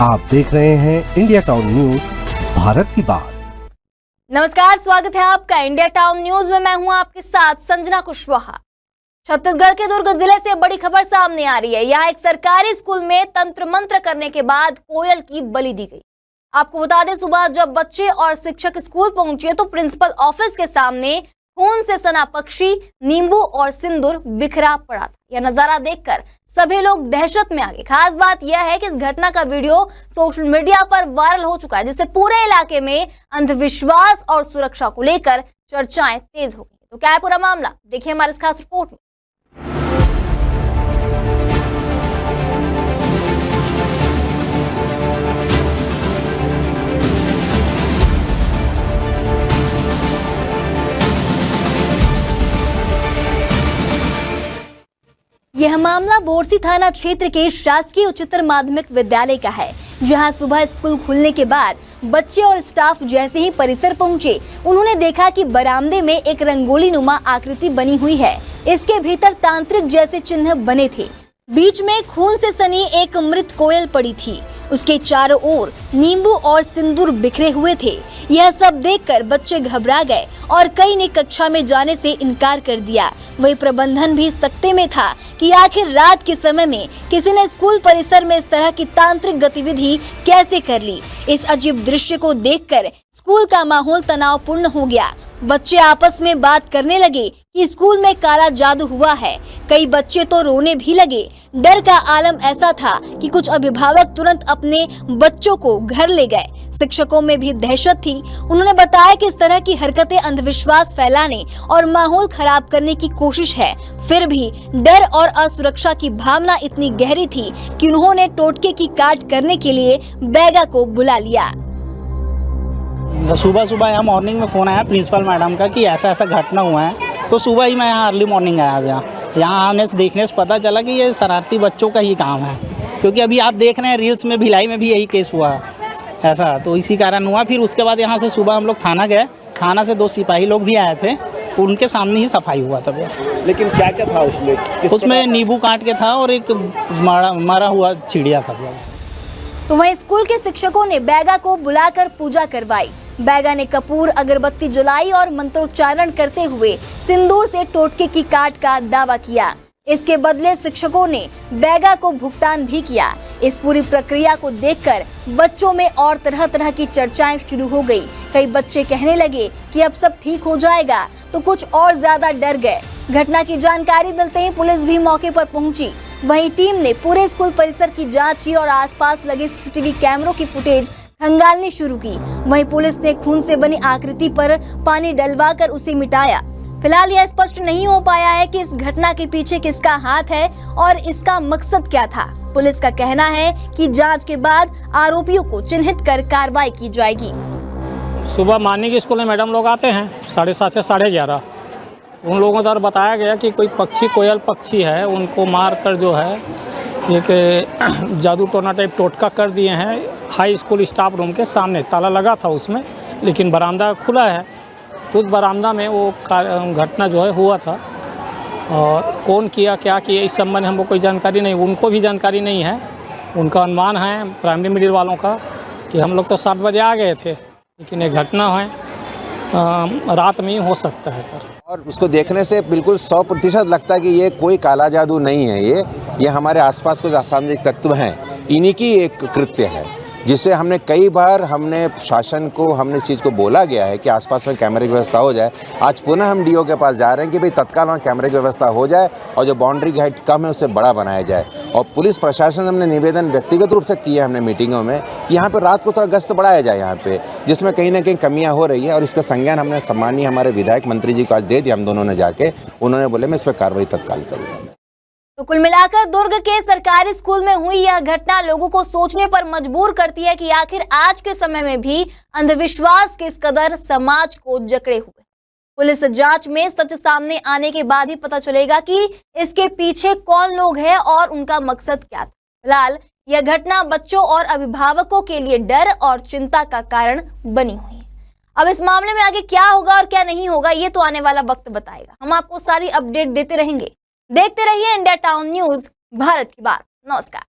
आप देख रहे हैं इंडिया टाउन न्यूज, भारत की बात। नमस्कार, स्वागत है आपका इंडिया टाउन न्यूज में। मैं हूं आपके साथ संजना कुशवाहा। छत्तीसगढ़ के दुर्ग जिले से बड़ी खबर सामने आ रही है। यहाँ एक सरकारी स्कूल में तंत्र मंत्र करने के बाद कोयल की बलि दी गई। आपको बता दें, सुबह जब बच्चे और शिक्षक स्कूल पहुंचे तो प्रिंसिपल ऑफिस के सामने खून से सना पक्षी, नींबू और सिंदूर बिखरा पड़ा था। यह नजारा देखकर सभी लोग दहशत में आ गए। खास बात यह है कि इस घटना का वीडियो सोशल मीडिया पर वायरल हो चुका है, जिससे पूरे इलाके में अंधविश्वास और सुरक्षा को लेकर चर्चाएं तेज हो गई। तो क्या है पूरा मामला, देखिए हमारे इस खास रिपोर्ट में। यह मामला बोरसी थाना क्षेत्र के शासकीय उच्चतर माध्यमिक विद्यालय का है, जहां सुबह स्कूल खुलने के बाद बच्चे और स्टाफ जैसे ही परिसर पहुंचे, उन्होंने देखा कि बरामदे में एक रंगोली नुमा आकृति बनी हुई है। इसके भीतर तांत्रिक जैसे चिन्ह बने थे। बीच में खून से सनी एक मृत कोयल पड़ी थी। उसके चारों ओर नींबू और सिंदूर बिखरे हुए थे। यह सब देखकर बच्चे घबरा गए और कई ने कक्षा में जाने से इनकार कर दिया। वही प्रबंधन भी सकते में था कि आखिर रात के समय में किसी ने स्कूल परिसर में इस तरह की तांत्रिक गतिविधि कैसे कर ली। इस अजीब दृश्य को देखकर स्कूल का माहौल तनावपूर्ण हो गया। बच्चे आपस में बात करने लगे कि स्कूल में काला जादू हुआ है। कई बच्चे तो रोने भी लगे। डर का आलम ऐसा था कि कुछ अभिभावक तुरंत अपने बच्चों को घर ले गए। शिक्षकों में भी दहशत थी। उन्होंने बताया कि इस तरह की हरकतें अंधविश्वास फैलाने और माहौल खराब करने की कोशिश है। फिर भी डर और असुरक्षा की भावना इतनी गहरी थी कि उन्होंने टोटके की काट करने के लिए बैगा को बुला लिया। सुबह सुबह यहाँ मॉर्निंग में फ़ोन आया प्रिंसिपल मैडम का कि ऐसा ऐसा घटना हुआ है। तो सुबह ही मैं यहाँ अर्ली मॉर्निंग आया। यहाँ आने से देखने से पता चला कि ये शरारती बच्चों का ही काम है, क्योंकि अभी आप देख रहे हैं रील्स में, भिलाई में भी यही केस हुआ है ऐसा। तो इसी कारण हुआ। फिर उसके बाद यहाँ से सुबह हम लोग थाना गए। थाना से 2 सिपाही लोग भी आए थे, उनके सामने ही सफाई हुआ था। लेकिन क्या क्या था उसमें? उसमें नींबू काट के था और एक मरा हुआ चिड़िया था। तो वहीं स्कूल के शिक्षकों ने बैगा को बुलाकर पूजा करवाई। बैगा ने कपूर अगरबत्ती जलाई और मंत्रोच्चारण करते हुए सिंदूर से टोटके की काट का दावा किया। इसके बदले शिक्षकों ने बैगा को भुगतान भी किया। इस पूरी प्रक्रिया को देखकर बच्चों में और तरह तरह की चर्चाएं शुरू हो गई। कई बच्चे कहने लगे कि अब सब ठीक हो जाएगा, तो कुछ और ज्यादा डर गए। घटना की जानकारी मिलते ही पुलिस भी मौके पर पहुंची। वहीं टीम ने पूरे स्कूल परिसर की जांच की और आसपास लगे सीसीटीवी कैमरों की फुटेज खंगालनी शुरू की। वहीं पुलिस ने खून से बनी आकृति पर पानी डलवाकर उसे मिटाया। फिलहाल यह स्पष्ट नहीं हो पाया है कि इस घटना के पीछे किसका हाथ है और इसका मकसद क्या था। पुलिस का कहना है कि जांच के बाद आरोपियों को चिन्हित कर कार्रवाई की जाएगी। सुबह मानिक स्कूल में मैडम लोग आते हैं 7:30 से 11:30। उन लोगों द्वारा बताया गया कि कोई पक्षी, कोयल पक्षी है, उनको मार कर जो है एक जादू टोना टाइप टोटका कर दिए हैं। हाई स्कूल स्टाफ रूम के सामने ताला लगा था उसमें, लेकिन बरामदा खुला है। तो उस बरामदा में वो घटना जो है हुआ था। और कौन किया, क्या किया, इस संबंध में हमको कोई जानकारी नहीं, उनको भी जानकारी नहीं है। उनका अनुमान है प्राइमरी मिडिल वालों का कि हम लोग तो 7 बजे आ गए थे, लेकिन ये घटना है रात में ही हो सकता है। और उसको देखने से बिल्कुल 100% लगता है कि ये कोई काला जादू नहीं है। ये हमारे आसपास कुछ असामाजिक तत्व हैं, इन्हीं की एक कृत्य है, जिसे हमने कई बार शासन को इस चीज़ को बोला गया है कि आसपास में कैमरे की व्यवस्था हो जाए। आज पुनः हम डीओ के पास जा रहे हैं कि भाई तत्काल वहाँ कैमरे की व्यवस्था हो जाए और जो बाउंड्री की हाइट कम है उससे बड़ा बनाया जाए। और पुलिस प्रशासन हमने निवेदन व्यक्तिगत रूप से किया हमने मीटिंगों में कि यहाँ पर रात को थोड़ा गश्त बढ़ाया जाए यहाँ पे, जिसमें कहीं ना कहीं कमियाँ हो रही है। और इसका संज्ञान हमने सम्मानीय हमारे विधायक मंत्री जी को आज दे दिया। हम दोनों ने जाके, उन्होंने बोले मैं इस पर कार्रवाई तत्काल करूँगा। तो कुल मिलाकर दुर्ग के सरकारी स्कूल में हुई यह घटना लोगों को सोचने पर मजबूर करती है कि आखिर आज के समय में भी अंधविश्वास किस कदर समाज को जकड़े हुए। पुलिस जांच में सच सामने आने के बाद ही पता चलेगा कि इसके पीछे कौन लोग हैं और उनका मकसद क्या था। फिलहाल यह घटना बच्चों और अभिभावकों के लिए डर और चिंता का कारण बनी हुई है। अब इस मामले में आगे क्या होगा और क्या नहीं होगा, ये तो आने वाला वक्त बताएगा। हम आपको सारी अपडेट देते रहेंगे। देखते रहिए इंडिया टाउन न्यूज, भारत की बात। नमस्कार।